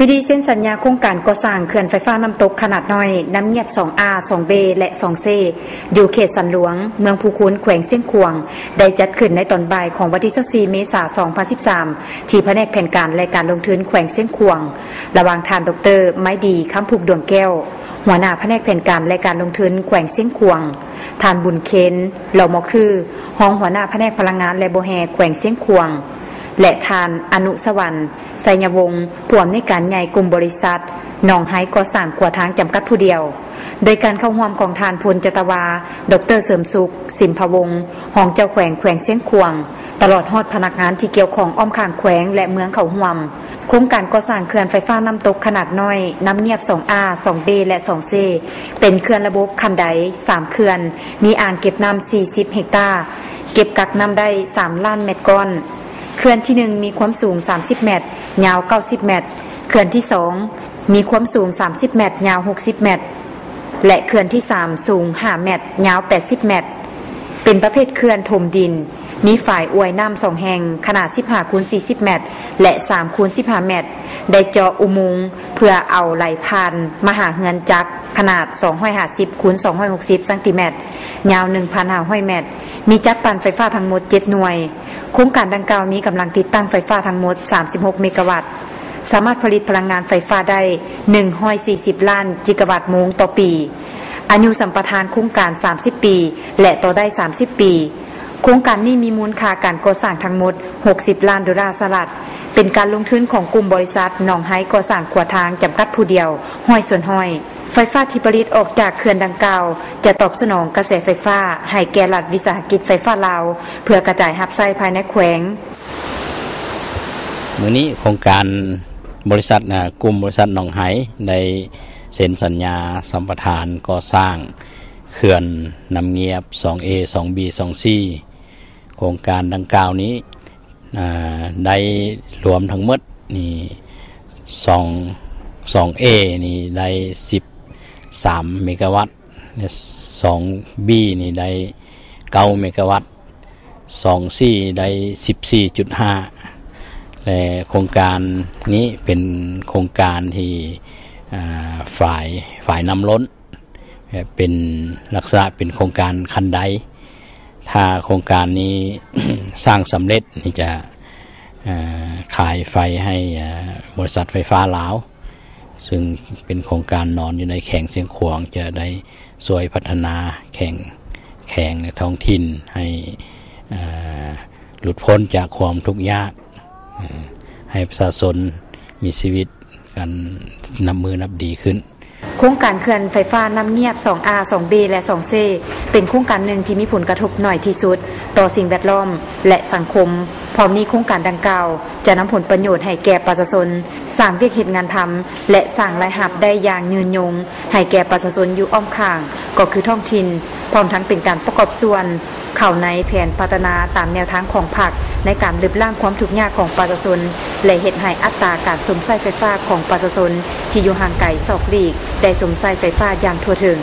พิธีเซ็นสัญญาโครงการก่อสร้างเขื่อนไฟฟ้าน้ำตกขนาดน้อยน้ำเงียบ 2A 2B และ 2C อยู่เขตสันหลวงเมืองภูคูนแขวงเสียงขวางได้จัดขึ้นในตอนบ่ายของวันที่24 เมษายน 2013ที่แผนกแผนการและการลงทุนแขวงเสียงขวางระหว่างทานดร.ไม้ดีคำผูกดวงแก้วหัวหน้าแผนกแผนการและการลงทุนแขวงเสียงขวางทานบุญเคนเหล่ามอคือห้องหัวหน้าแผนกพลังงานและโบแฮแขวงเสียงขวางและทานอนุสวรรค์ไสยวงศ์ผู้อำนวยการใหญ่กลุ่มบริษัทหนองไฮก่อสร้างกว่าทางจำกัดผู้เดียวโดยการเข้าร่วมของทานพลจตวาดร.เสริมสุขสิมพวงศ์รองเจ้าแขวงเสียงขวางตลอดฮอดพนักงานที่เกี่ยวของอ้อมข้างแขวงและเมืองเขาร่วมโครงการก่อสร้างเขื่อนไฟฟ้าน้ำตกขนาดน้อยน้ำเงียบ 2A 2B และ 2C เป็นเขื่อนระบบคันได3เขื่อนมีอ่างเก็บน้ำ40เฮกตาร์เก็บกักน้ำได้3ล้านเมตรก้อนเขื่อนที่1มีความสูง30เมตรยาว90เมตรเขื่อนที่2มีความสูง30เมตรยาว60เมตรและเขื่อนที่3สูง5เมตรยาว80เมตรเป็นประเภทเขื่อนถมดินมีฝ่ายอวยน้ำ2แห่งขนาด15 x 40 เมตรและ3 x 15 เมตรได้เจาะอุโมงค์เพื่อเอาไหลผ่านมหาเฮือนจักรขนาด250 x 260เซนติเมตรยาว 1,500 เมตรมีจักรปั่นไฟฟ้าทั้งหมด7หน่วยโครงการดังกล่าวมีกำลังติดตั้งไฟฟ้าทั้งหมด36เมกะวัตต์สามารถผลิตพลังงานไฟฟ้าได้140ล้านกิกะวัตต์โมงต่อปีอายุสัมปทานโครงการ30ปีและต่อได้30ปีโครงการนี้มีมูลค่าการก่อสร้างทั้งหมด$60 ล้านเป็นการลงทุนของกลุ่มบริษัทหนองไฮก่อสร้างขวดทางจำกัดผู้เดียวห้อยส่วนห้อยไฟฟ้าที่ผลิตออกจากเขื่อนดังกล่าวจะตอบสนองกระแสไฟฟ้าให้แก่รัฐวิสาหกิจไฟฟ้าลาวเพื่อกระจายรับใช้ภายในแขวงมื้อนี้โครงการบริษัทกลุ่มบริษัทหนองไฮได้เซ็นสัญญาสัมปทานก่อสร้างเขื่อนน้ำเงียบ 2A 2B 2C โครงการดังกล่าวนี้ได้รวมทั้งหมดนี่2A นี่ได้13เมกะวัตต์ 2B นี่ได้9เมกะวัตต์ 2C ได้ 14.5 และโครงการนี้เป็นโครงการที่ฝ่ายนำล้นเป็นลักษณะเป็นโครงการคันไดถ้าโครงการนี้ สร้างสำเร็จนี่จะขายไฟให้บริษัทไฟฟ้าลาวซึ่งเป็นโครงการนอนอยู่ในแขวงเสียงขวางจะได้ช่วยพัฒนาแขวงในท้องถิ่นให้หลุดพ้นจากความทุกข์ยากให้ประชาชนมีชีวิตกันนับมือนับดีขึ้นโครงการเขื่อนไฟฟ้าน้ำเงียบ 2A 2B และ 2C เป็นโครงการหนึ่งที่มีผลกระทบน้อยที่สุดต่อสิ่งแวดล้อมและสังคมพร้อมนี้โครงการดังกล่าวจะนำผลประโยชน์ให้แก่ประชาชนสร้างเวียกเฮ็ดงานทำและสร้างรายรับได้อย่างยืนยงให้แก่ประชาชนอยู่อ้อมข้างก็คือท้องถิ่นพร้อมทั้งเป็นการประกอบส่วนเข้าในแผนพัฒนาตามแนวทางของพรรคในการลดล้างความทุกข์ยากของประชาชนและเฮ็ดให้อัตราการสมใช้ไฟฟ้าของประชาชนที่อยู่ห่างไกลซอกหลีกได้สมใช้ไฟฟ้าอย่างทั่วถึง